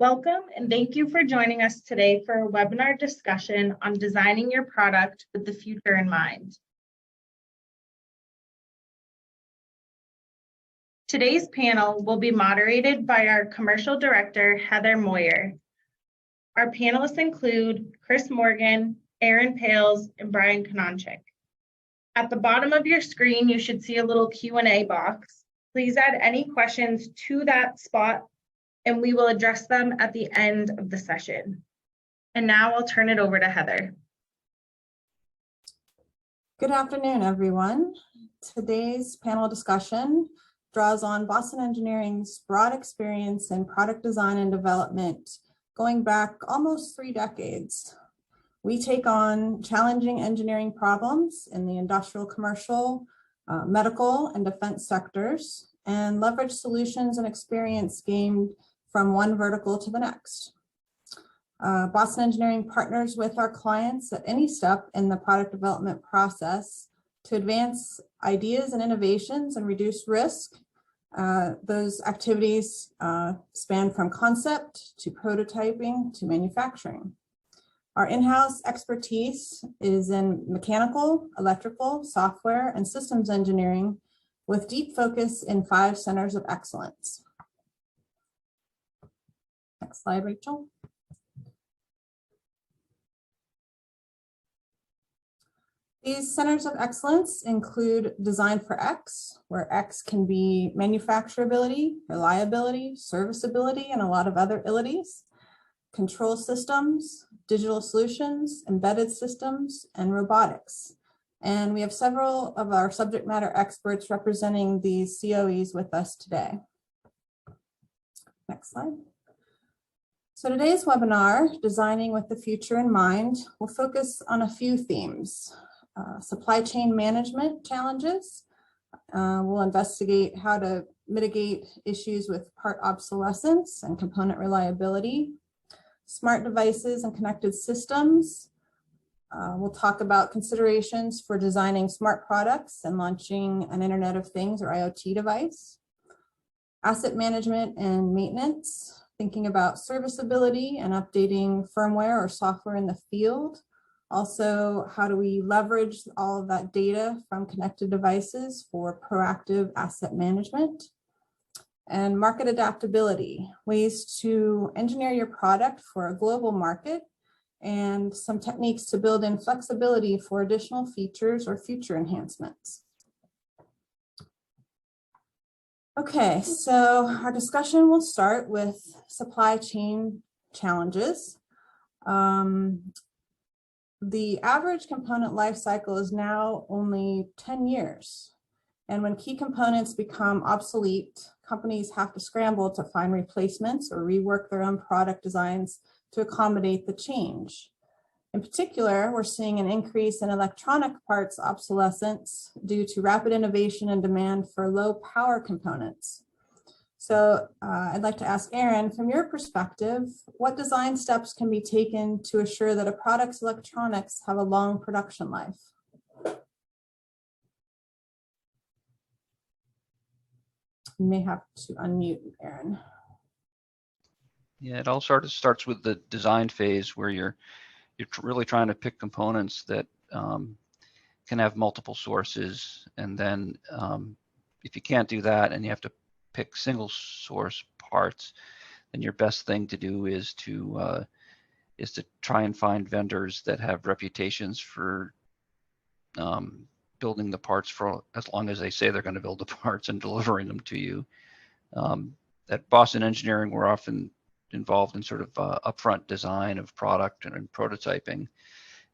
Welcome and thank you for joining us today for a webinar discussion on designing your product with the future in mind. Today's panel will be moderated by our Commercial Director, Heather Moyer. Our panelists include Chris Morgan, Aaron Pales, and Brian Kononchik. At the bottom of your screen, you should see a little Q&A box. Please add any questions to that spot and we will address them at the end of the session. And now I'll turn it over to Heather. Good afternoon, everyone. Today's panel discussion draws on Boston Engineering's broad experience in product design and development going back almost 3 decades. We take on challenging engineering problems in the industrial, commercial, medical, and defense sectors and leverage solutions and experience gained from one vertical to the next. Boston Engineering partners with our clients at any step in the product development process to advance ideas and innovations and reduce risk. Those activities span from concept to prototyping to manufacturing. Our in-house expertise is in mechanical, electrical, software, and systems engineering with deep focus in 5 centers of excellence. Next slide, Rachel. These centers of excellence include Design for X, where X can be manufacturability, reliability, serviceability, and a lot of other abilities, control systems, digital solutions, embedded systems, and robotics. And we have several of our subject matter experts representing these COEs with us today. Next slide. So today's webinar, Designing with the Future in Mind, will focus on a few themes. Supply chain management challenges. We'll investigate how to mitigate issues with part obsolescence and component reliability. Smart devices and connected systems. We'll talk about considerations for designing smart products and launching an Internet of Things or IoT device. Asset management and maintenance. Thinking about serviceability and updating firmware or software in the field. Also, how do we leverage all of that data from connected devices for proactive asset management? And market adaptability, ways to engineer your product for a global market and some techniques to build in flexibility for additional features or future enhancements. Okay, so our discussion will start with supply chain challenges. The average component life cycle is now only 10 years. And when key components become obsolete, companies have to scramble to find replacements or rework their own product designs to accommodate the change. In particular, we're seeing an increase in electronic parts obsolescence due to rapid innovation and demand for low power components. So I'd like to ask Aaron, from your perspective, what design steps can be taken to assure that a product's electronics have a long production life? You may have to unmute, Aaron. Yeah, it all starts with the design phase where you're really trying to pick components that can have multiple sources, and then if you can't do that and you have to pick single source parts, then your best thing to do is to try and find vendors that have reputations for building the parts for as long as they say they're going to build the parts and delivering them to you. At Boston Engineering, we're often involved in sort of upfront design of product and prototyping,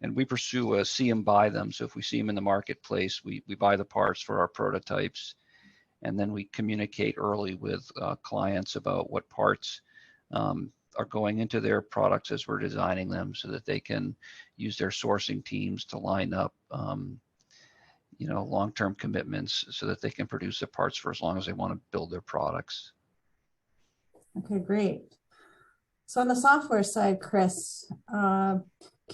and we pursue a see them, buy them. So if we see them in the marketplace, we buy the parts for our prototypes, and then we communicate early with clients about what parts are going into their products as we're designing them, so that they can use their sourcing teams to line up long-term commitments so that they can produce the parts for as long as they want to build their products. Okay, great. So on the software side, Chris, can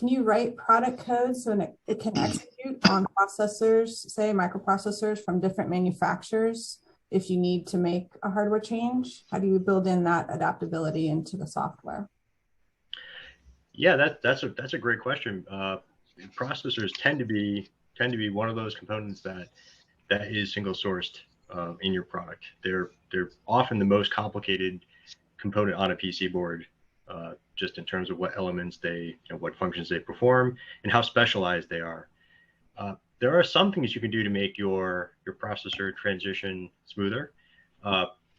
you write product code so it can execute on processors, say microprocessors from different manufacturers if you need to make a hardware change? How do you build in that adaptability into the software? Yeah, that's a great question. Processors tend to be one of those components that is single sourced in your product. They're often the most complicated component on a PC board, just in terms of what elements what functions they perform and how specialized they are. There are some things you can do to make your processor transition smoother.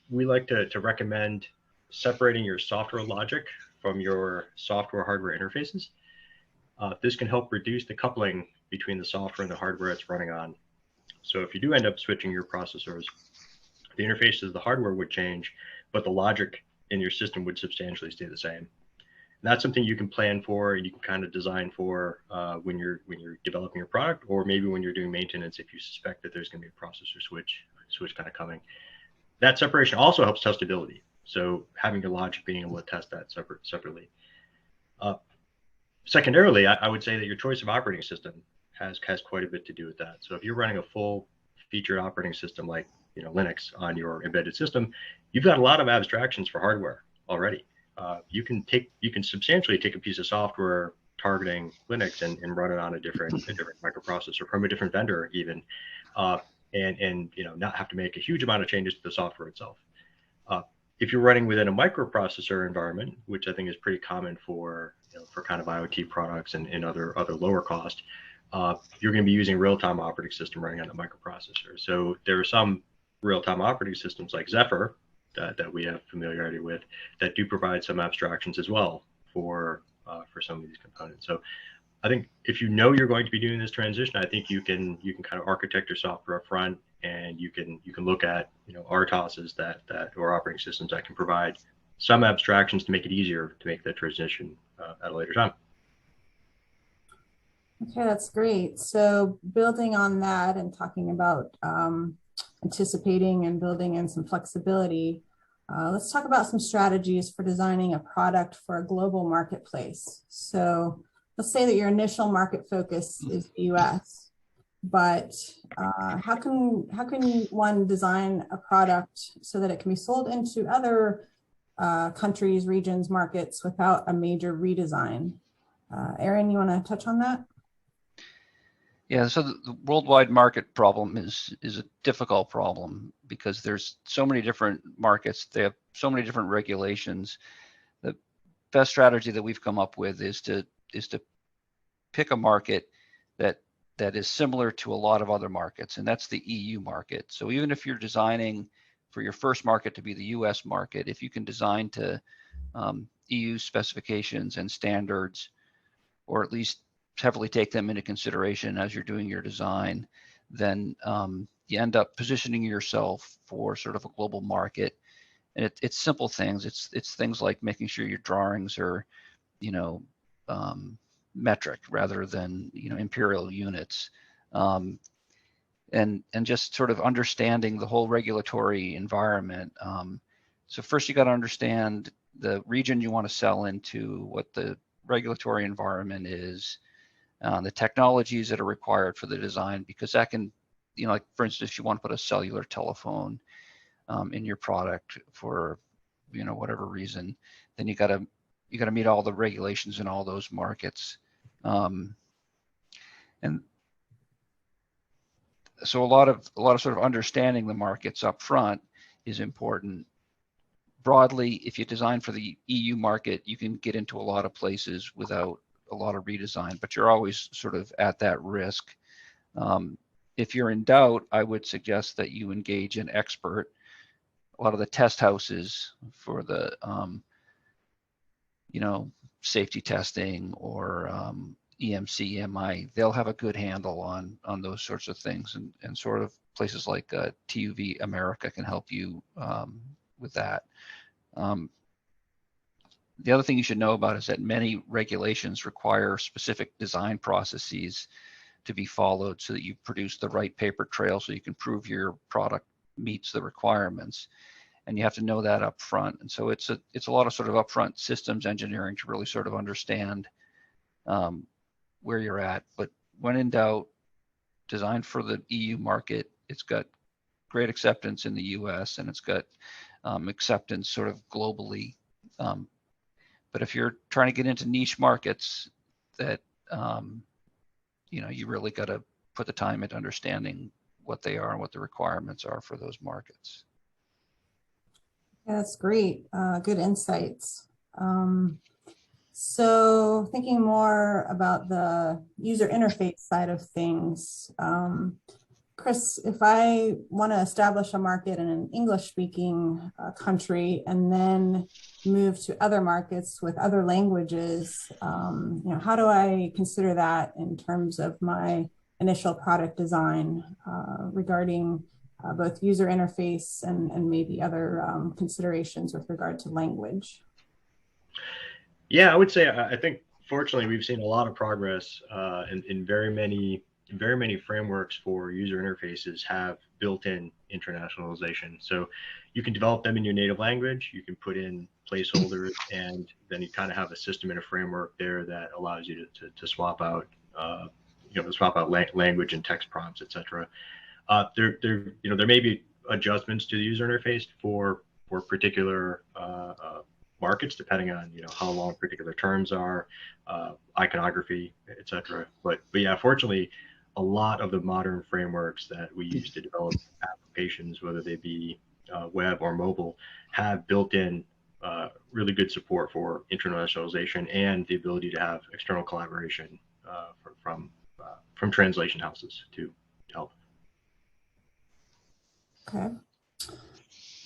We like to recommend separating your software logic from your software hardware interfaces. This can help reduce the coupling between the software and the hardware it's running on. So if you do end up switching your processors, the interfaces of the hardware would change, but the logic in your system would substantially stay the same. And that's something you can plan for and you can kind of design for when you're developing your product, or maybe when you're doing maintenance if you suspect that there's going to be a processor switch kind of coming. That separation also helps testability. So having your logic being able to test that separately. Secondarily, I would say that your choice of operating system has quite a bit to do with that. So if you're running a full featured operating system like Linux on your embedded system, you've got a lot of abstractions for hardware already. You can substantially take a piece of software targeting Linux and run it on a different microprocessor from a different vendor even, and not have to make a huge amount of changes to the software itself. If you're running within a microprocessor environment, which I think is pretty common for kind of IoT products and other lower cost, you're going to be using real-time operating system running on a microprocessor. So there are some real-time operating systems like Zephyr that we have familiarity with that do provide some abstractions as well for some of these components. So I think if you're going to be doing this transition, I think you can kind of architect your software up front, and you can look at RTOSs that or operating systems that can provide some abstractions to make it easier to make that transition at a later time. Okay, that's great. So building on that and talking about anticipating and building in some flexibility, let's talk about some strategies for designing a product for a global marketplace. So let's say that your initial market focus is the US, but how can one design a product so that it can be sold into other countries, regions, markets without a major redesign? Aaron, you want to touch on that? Yeah, so the worldwide market problem is a difficult problem because there's so many different markets. They have so many different regulations. The best strategy that we've come up with is to pick a market that is similar to a lot of other markets, and that's the EU market. So even if you're designing for your first market to be the US market, if you can design to EU specifications and standards, or at least heavily take them into consideration as you're doing your design, then you end up positioning yourself for sort of a global market. And it's simple things. It's things like making sure your drawings are, metric rather than imperial units, and just sort of understanding the whole regulatory environment. So first you got to understand the region you want to sell into, what the regulatory environment is, the technologies that are required for the design, because that can, like for instance, if you want to put a cellular telephone in your product for, whatever reason, then you got to meet all the regulations in all those markets. And so a lot of sort of understanding the markets up front is important. Broadly, if you design for the EU market, you can get into a lot of places without a lot of redesign, but you're always sort of at that risk. If you're in doubt, I would suggest that you engage an expert. A lot of the test houses for the, safety testing or EMC, EMI, they'll have a good handle on those sorts of things, and sort of places like TUV America can help you with that. The other thing you should know about is that many regulations require specific design processes to be followed so that you produce the right paper trail so you can prove your product meets the requirements. And you have to know that up front. And so it's a lot of sort of upfront systems engineering to really sort of understand where you're at. But when in doubt, design for the EU market. It's got great acceptance in the US, and it's got acceptance sort of globally. But if you're trying to get into niche markets that, you really got to put the time into understanding what they are and what the requirements are for those markets. Yeah, that's great. Good insights. So thinking more about the user interface side of things, Chris, if I want to establish a market in an English-speaking country and then move to other markets with other languages, how do I consider that in terms of my initial product design regarding both user interface and maybe other considerations with regard to language? Yeah, I would say I think fortunately we've seen a lot of progress in very many frameworks for user interfaces have built-in internationalization. So you can develop them in your native language, you can put in placeholders, and then you kind of have a system and a framework there that allows you to swap out, language and text prompts, etc. There may be adjustments to the user interface for particular markets, depending on how long particular terms are, iconography, etc. But yeah, fortunately, a lot of the modern frameworks that we use to develop applications, whether they be web or mobile, have built-in really good support for internationalization and the ability to have external collaboration from translation houses to help. Okay.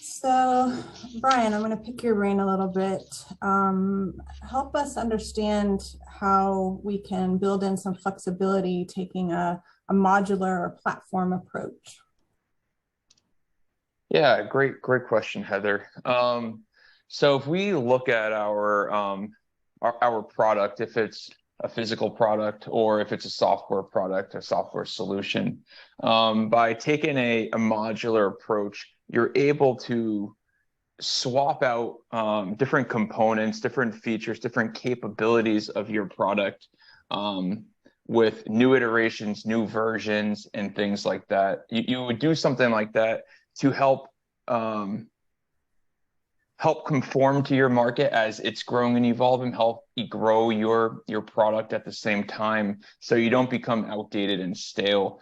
So, Brian, I'm going to pick your brain a little bit. Help us understand how we can build in some flexibility, taking a modular or platform approach. Yeah, great question, Heather. So if we look at our product, if it's a physical product or if it's a software product, a software solution, by taking a modular approach, you're able to swap out different components, different features, different capabilities of your product with new iterations, new versions, and things like that. You would do something like that to help conform to your market as it's growing and evolving, help you grow your product at the same time so you don't become outdated and stale.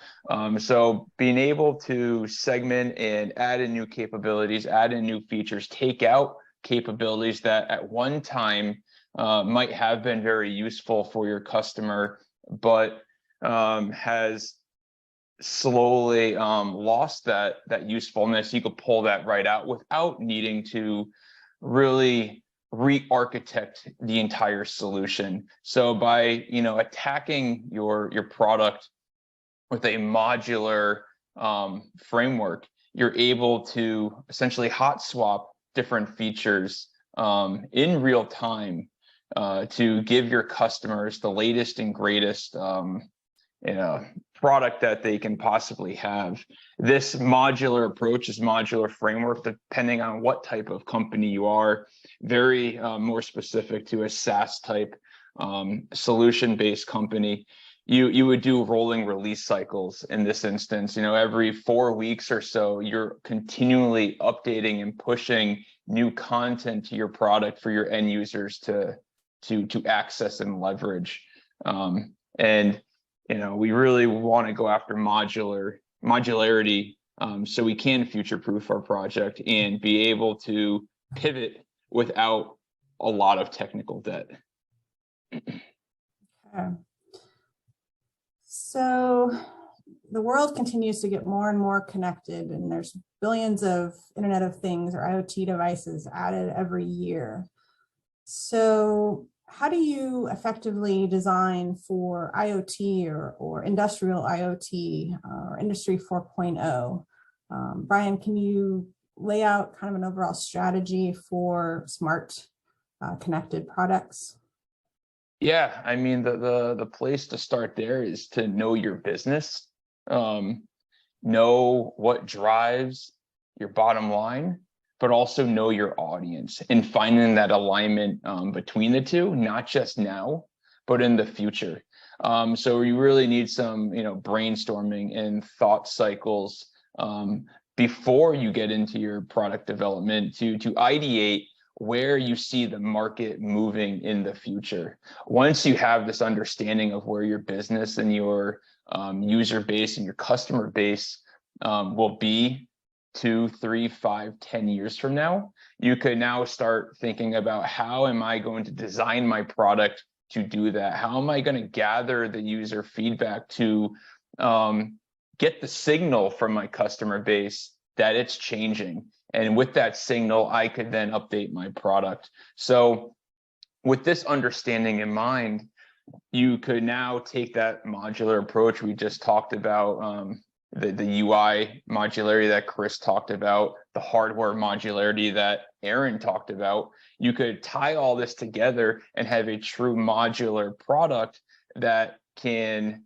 So being able to segment and add in new capabilities, add in new features, take out capabilities that at one time might have been very useful for your customer, but has slowly lost that usefulness. You could pull that right out without needing to really re-architect the entire solution. So by attacking your product with a modular framework, you're able to essentially hot swap different features in real time to give your customers the latest and greatest product that they can possibly have. This modular approach, this modular framework, depending on what type of company you are, very more specific to a SaaS type solution-based company, you would do rolling release cycles in this instance. Every 4 weeks or so, you're continually updating and pushing new content to your product for your end users to access and leverage. We really want to go after modularity so we can future-proof our project and be able to pivot without a lot of technical debt. Okay. So the world continues to get more and more connected, and there's billions of Internet of Things or IoT devices added every year. So how do you effectively design for IoT or industrial IoT or Industry 4.0? Brian, can you lay out kind of an overall strategy for smart connected products? Yeah, I mean, the place to start there is to know your business, know what drives your bottom line, but also know your audience and finding that alignment between the two, not just now, but in the future. So you really need some, brainstorming and thought cycles before you get into your product development to ideate where you see the market moving in the future. Once you have this understanding of where your business and your user base and your customer base will be 2, 3, 5, 10 years from now, you could now start thinking about, how am I going to design my product to do that? How am I going to gather the user feedback to get the signal from my customer base that it's changing? And with that signal, I could then update my product. So with this understanding in mind, you could now take that modular approach we just talked about, the UI modularity that Chris talked about, the hardware modularity that Aaron talked about. You could tie all this together and have a true modular product that can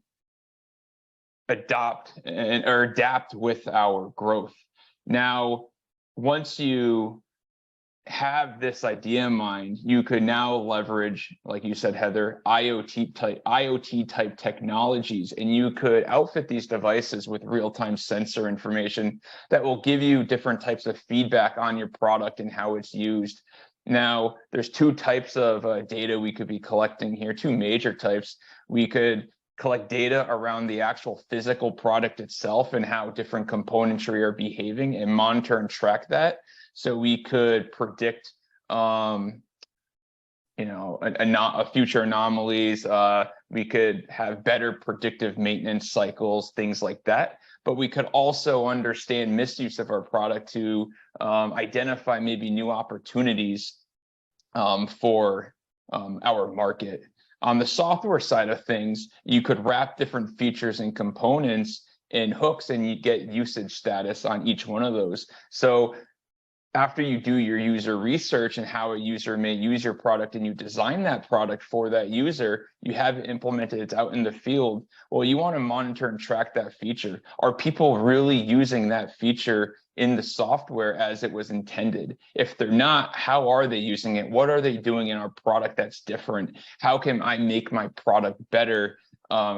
adapt with our growth. Now, once you have this idea in mind, you could now leverage, like you said, Heather, IoT type technologies, and you could outfit these devices with real-time sensor information that will give you different types of feedback on your product and how it's used. Now, there's 2 types of data we could be collecting here, 2 major types. We could collect data around the actual physical product itself and how different componentry are behaving, and monitor and track that. So we could predict, future anomalies. We could have better predictive maintenance cycles, things like that. But we could also understand misuse of our product to identify maybe new opportunities for our market. On the software side of things, you could wrap different features and components in hooks, and you get usage status on each one of those. So after you do your user research and how a user may use your product, and you design that product for that user, you have it implemented, it's out in the field. Well, you want to monitor and track that feature. Are people really using that feature in the software as it was intended? If they're not, how are they using it? What are they doing in our product that's different? How can I make my product better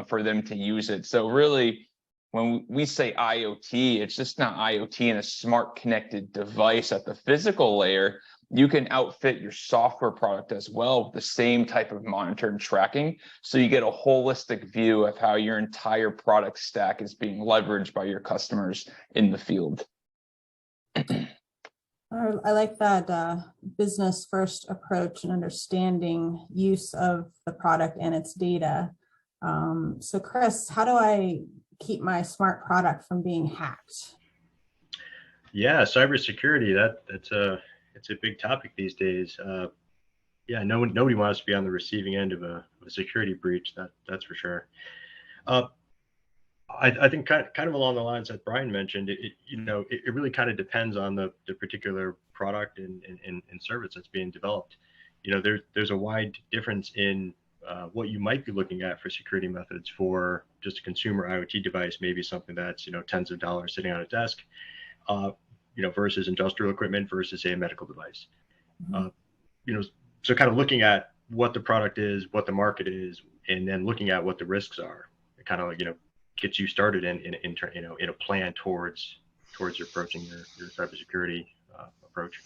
for them to use it? So really, when we say IoT, it's just not IoT in a smart connected device at the physical layer. You can outfit your software product as well with the same type of monitor and tracking. So you get a holistic view of how your entire product stack is being leveraged by your customers in the field. I like that business first approach and understanding use of the product and its data. So Chris, how do I keep my smart product from being hacked? Yeah, cybersecurity, it's a big topic these days. Yeah, nobody wants to be on the receiving end of a security breach, that's for sure. I think kind of along the lines that Brian mentioned, it really kind of depends on the particular product and service that's being developed. There's a wide difference in what you might be looking at for security methods for just a consumer IoT device, maybe something that's tens of dollars sitting on a desk, versus industrial equipment versus say a medical device. So kind of looking at what the product is, what the market is, and then looking at what the risks are, it kind of gets you started in a plan towards approaching your cybersecurity approach.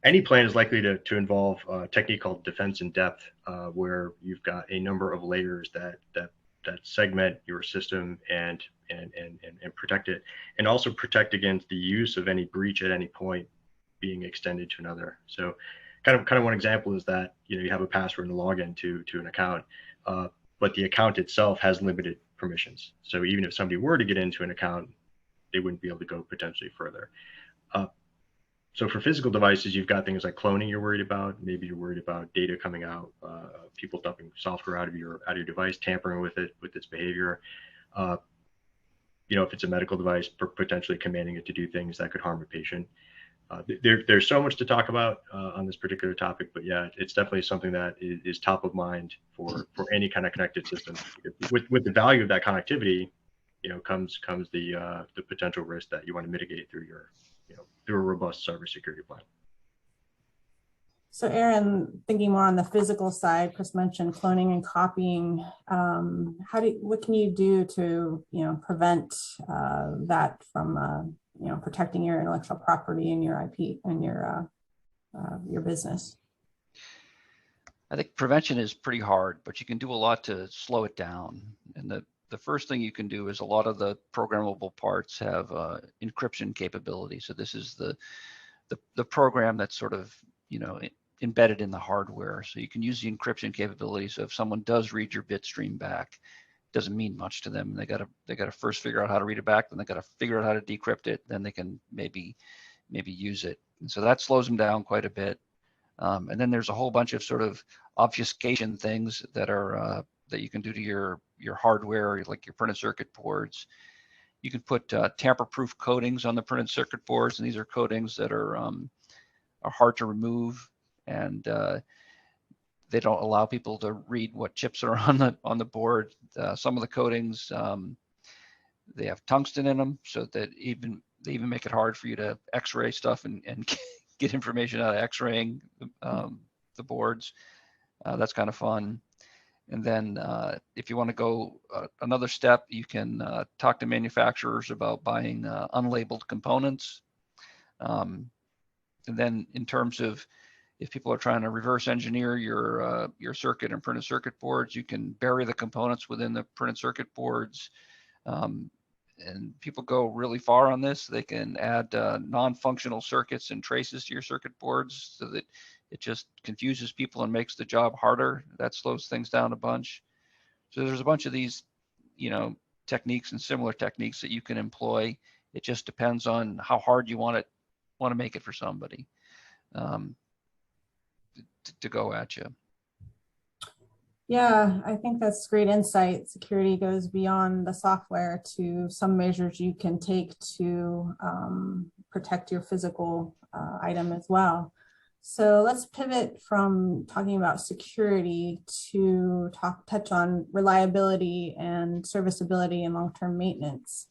Any plan is likely to involve a technique called defense in depth, where you've got a number of layers that segment your system and protect it, and also protect against the use of any breach at any point being extended to another. So kind of one example is that you have a password and a login to an account, but the account itself has limited permissions. So even if somebody were to get into an account, they wouldn't be able to go potentially further. So for physical devices, you've got things like cloning you're worried about. Maybe you're worried about data coming out, people dumping software out of your device, tampering with its behavior. If it's a medical device, potentially commanding it to do things that could harm a patient. There's so much to talk about on this particular topic, but yeah, it's definitely something that is top of mind for any kind of connected system. With the value of that connectivity, comes the potential risk that you want to mitigate through through a robust cybersecurity plan. So Aaron, thinking more on the physical side, Chris mentioned cloning and copying. What can you do to prevent that from protecting your intellectual property and your IP and your business. I think prevention is pretty hard, but you can do a lot to slow it down. And the first thing you can do is a lot of the programmable parts have encryption capability. So this is the program that's sort of, embedded in the hardware. So you can use the encryption capability. So if someone does read your bit stream back, it doesn't mean much to them. They gotta first figure out how to read it back, then they gotta figure out how to decrypt it, then they can maybe use it. And so that slows them down quite a bit. And then there's a whole bunch of sort of obfuscation things that are that you can do to your hardware, like your printed circuit boards. You can put tamper-proof coatings on the printed circuit boards, and these are coatings that are hard to remove, and they don't allow people to read what chips are on the board. Some of the coatings they have tungsten in them, so that they even make it hard for you to X-ray stuff and get information out of X-raying the boards. That's kind of fun. And then if you want to go another step, you can talk to manufacturers about buying unlabeled components. And then in terms of if people are trying to reverse engineer your circuit and printed circuit boards, you can bury the components within the printed circuit boards. And people go really far on this. They can add non-functional circuits and traces to your circuit boards so that it just confuses people and makes the job harder. That slows things down a bunch. So there's a bunch of these, techniques and similar techniques that you can employ. It just depends on how hard you want to make it for somebody to go at you. Yeah, I think that's great insight. Security goes beyond the software to some measures you can take to protect your physical item as well. So let's pivot from talking about security to touch on reliability and serviceability and long-term maintenance.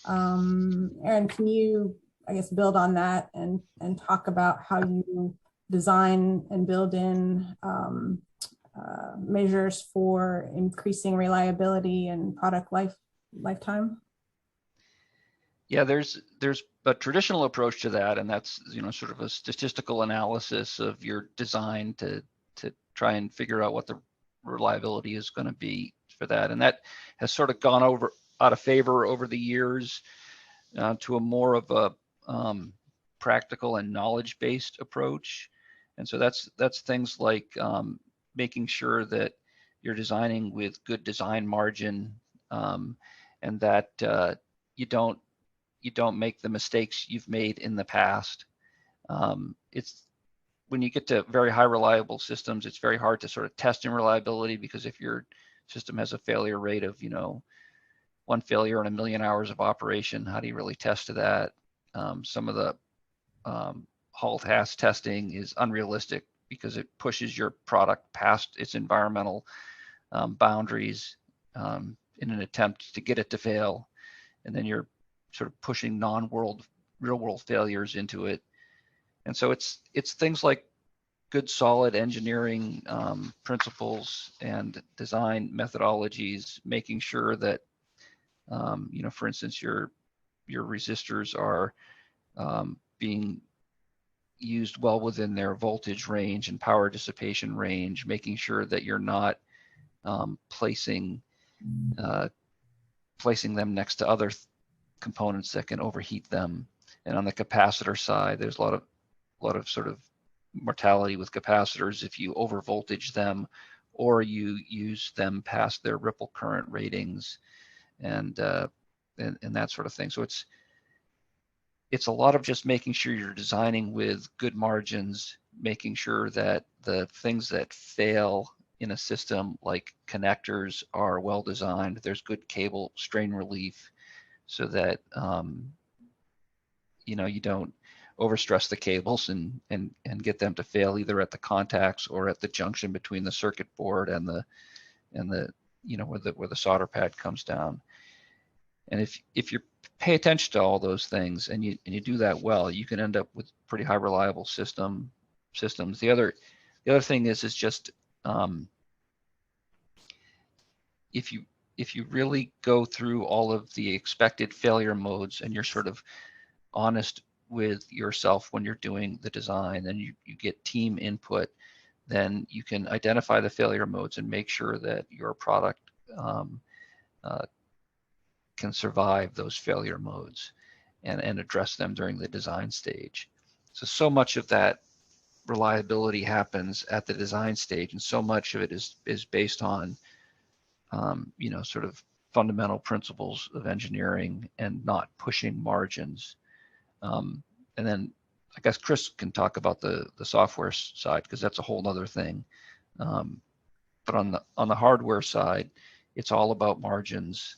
Aaron, can you, build on that and talk about how you design and build in measures for increasing reliability and product lifetime? Yeah, there's a traditional approach to that, and that's sort of a statistical analysis of your design to try and figure out what the reliability is going to be for that, and that has sort of gone out of favor over the years to a more of a practical and knowledge-based approach. And so that's things like making sure that you're designing with good design margin, and that you don't make the mistakes you've made in the past. It's when you get to very high reliable systems, it's very hard to sort of test in reliability, because if your system has a failure rate of one failure in 1 million hours of operation, how do you really test to that? Some of the halt-has testing is unrealistic because it pushes your product past its environmental boundaries in an attempt to get it to fail, and then you're sort of pushing real-world failures into it. And so it's things like good solid engineering principles and design methodologies, making sure that for instance, your resistors are being used well within their voltage range and power dissipation range, making sure that you're not placing them next to other components that can overheat them. And on the capacitor side, there's a lot of sort of mortality with capacitors if you over voltage them or you use them past their ripple current ratings and that sort of thing. So it's a lot of just making sure you're designing with good margins, making sure that the things that fail in a system like connectors are well designed. There's good cable strain relief so that you don't overstress the cables and get them to fail either at the contacts or at the junction between the circuit board and the where the solder pad comes down. And if you pay attention to all those things and you do that well, you can end up with pretty high reliable systems. The other thing is just if you really go through all of the expected failure modes and you're sort of honest with yourself when you're doing the design, and you get team input, then you can identify the failure modes and make sure that your product can survive those failure modes and address them during the design stage. So much of that reliability happens at the design stage, and so much of it is based on sort of fundamental principles of engineering and not pushing margins. And then I guess Chris can talk about the software side, because that's a whole other thing. But on the hardware side, it's all about margins,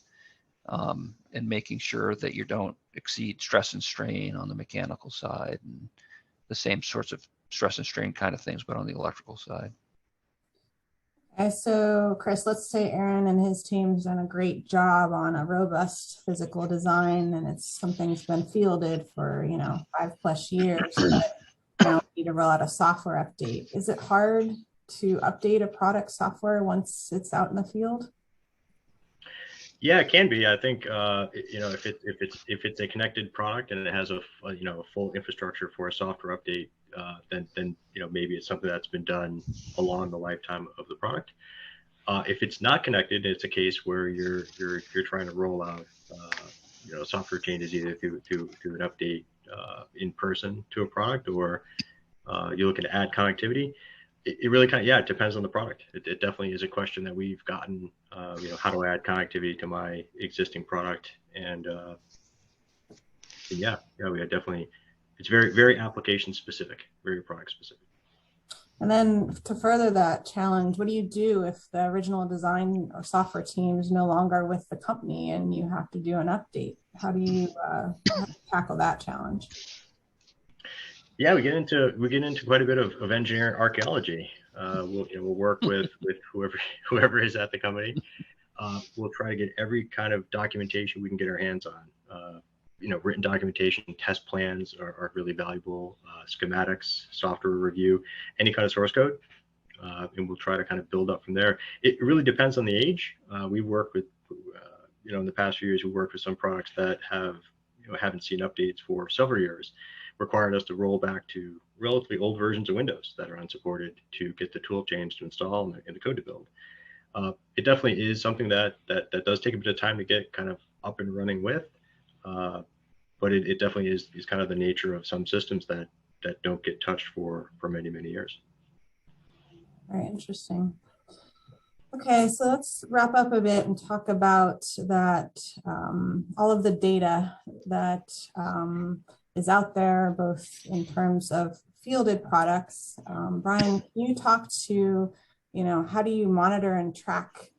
and making sure that you don't exceed stress and strain on the mechanical side, and the same sorts of stress and strain kind of things, but on the electrical side. Okay, so Chris, let's say Aaron and his team's done a great job on a robust physical design, and it's something's been fielded for 5+ years, but now we need to roll out a software update. Is it hard to update a product software once it's out in the field? Yeah, it can be. I think if it's a connected product and it has a full infrastructure for a software update, then maybe it's something that's been done along the lifetime of the product. If it's not connected, it's a case where you're trying to roll out software changes either through an update in person to a product, or you're looking to add connectivity. It really it depends on the product. It definitely is a question that we've gotten. How do I add connectivity to my existing product? And we are definitely. It's very, very application specific, very product specific. And then to further that challenge, what do you do if the original design or software team is no longer with the company and you have to do an update? How do you tackle that challenge? Yeah, we get into quite a bit of engineering archaeology. We'll work with whoever is at the company. We'll try to get every kind of documentation we can get our hands on. Written documentation, test plans are really valuable. Schematics, software review, any kind of source code, and we'll try to kind of build up from there. It really depends on the age. We work with, in the past few years, we worked with some products that haven't seen updates for several years, required us to roll back to relatively old versions of Windows that are unsupported to get the tool change to install and the code to build. It definitely is something that does take a bit of time to get kind of up and running with. But it definitely is kind of the nature of some systems that don't get touched for many, many years. Very interesting. Okay, so let's wrap up a bit and talk about that, all of the data that is out there, both in terms of fielded products. Brian, can you talk to, how do you monitor and track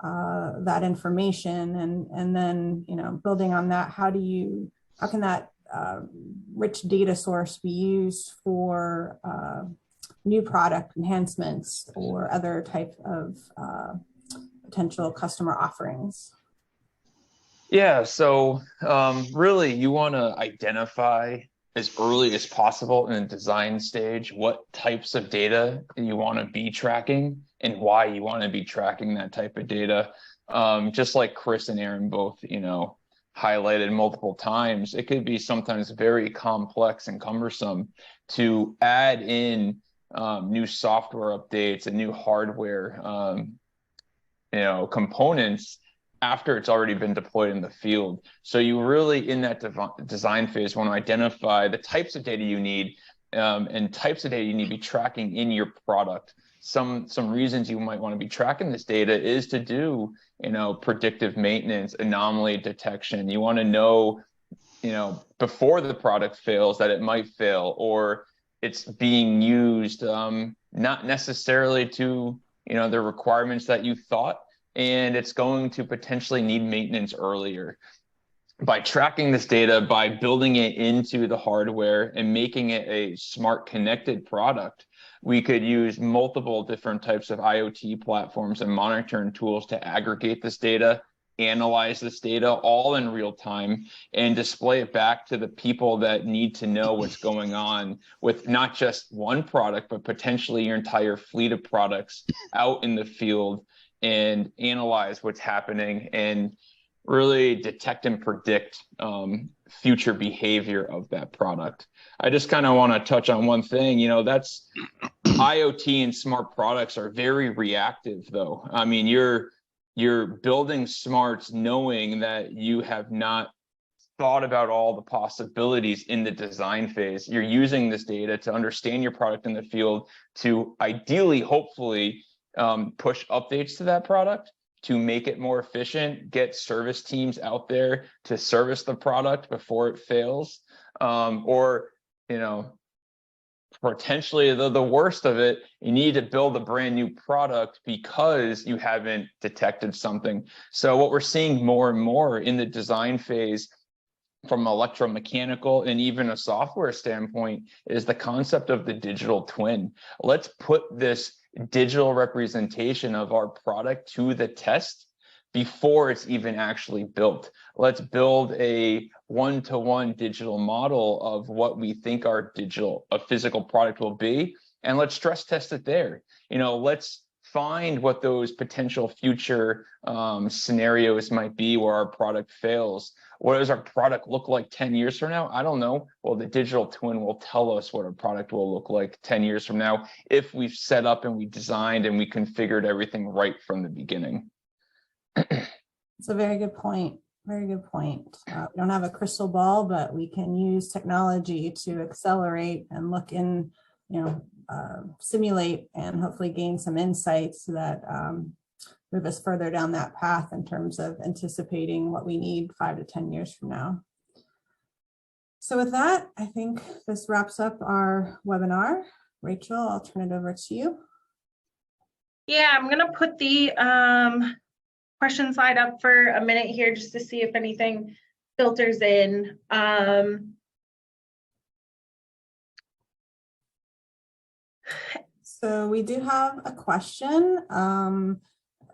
that information, and then building on that, how can that rich data source be used for new product enhancements or other type of potential customer offerings? Yeah, so really you want to identify as early as possible in the design stage what types of data you want to be tracking and why you want to be tracking that type of data. Just like Chris and Aaron both, highlighted multiple times, it could be sometimes very complex and cumbersome to add in new software updates and new hardware, components after it's already been deployed in the field. So you really, in that design phase, want to identify the types of data you need and types of data you need to be tracking in your product. Some reasons you might want to be tracking this data is to do, predictive maintenance, anomaly detection. You want to know, before the product fails that it might fail, or it's being used not necessarily to, the requirements that you thought, and it's going to potentially need maintenance earlier. By tracking this data, by building it into the hardware and making it a smart connected product, we could use multiple different types of IoT platforms and monitoring tools to aggregate this data, analyze this data all in real time, and display it back to the people that need to know what's going on with not just one product, but potentially your entire fleet of products out in the field, and analyze what's happening and really detect and predict future behavior of that product. I just kind of want to touch on one thing. You know, that's IoT and smart products are very reactive, though. I mean, you're building smarts knowing that you have not thought about all the possibilities in the design phase. You're using this data to understand your product in the field, to ideally, hopefully, push updates to that product to make it more efficient, get service teams out there to service the product before it fails, or, you know, potentially the worst of it, you need to build a brand new product because you haven't detected something. So what we're seeing more and more in the design phase from electromechanical and even a software standpoint is the concept of the digital twin. Let's put this digital representation of our product to the test before it's even actually built. Let's build a one-to-one digital model of what we think our physical product will be, and let's stress test it there. You know, let's find what those potential future scenarios might be where our product fails. What does our product look like 10 years from now? I don't know. Well, the digital twin will tell us what our product will look like 10 years from now if we've set up and we designed and we configured everything right from the beginning. It's a very good point. Very good point. We don't have a crystal ball, but we can use technology to accelerate and look in, you know, simulate and hopefully gain some insights that move us further down that path in terms of anticipating what we need 5 to 10 years from now. So with that, I think this wraps up our webinar. Rachel, I'll turn it over to you. Yeah, I'm gonna put the question slide up for a minute here just to see if anything filters in. So we do have a question.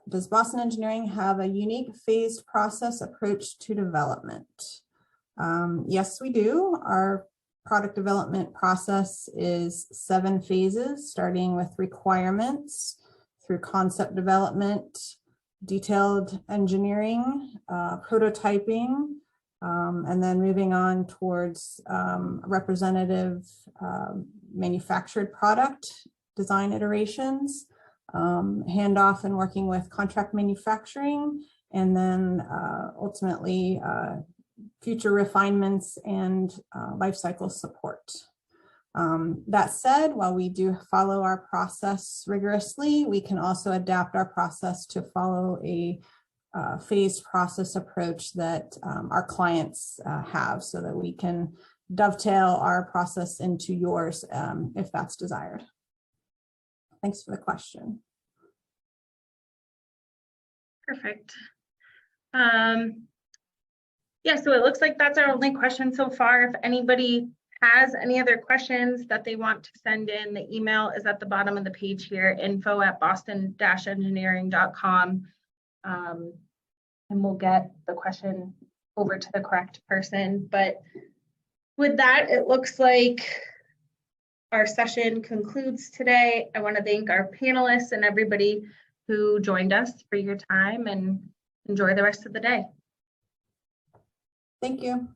Does Boston Engineering have a unique phased process approach to development? Yes, we do. Our product development process is 7 phases, starting with requirements through concept development, detailed engineering, prototyping, and then moving on towards representative manufactured product design iterations, handoff and working with contract manufacturing, and then ultimately future refinements and lifecycle support. That said, while we do follow our process rigorously, we can also adapt our process to follow a phased process approach that our clients have, so that we can dovetail our process into yours if that's desired. Thanks for the question. Perfect. Yeah, so it looks like that's our only question so far. If anybody has any other questions that they want to send in, the email is at the bottom of the page here, info@boston-engineering.com. And we'll get the question over to the correct person. But with that, it looks like our session concludes today. I want to thank our panelists and everybody who joined us for your time, and enjoy the rest of the day. Thank you.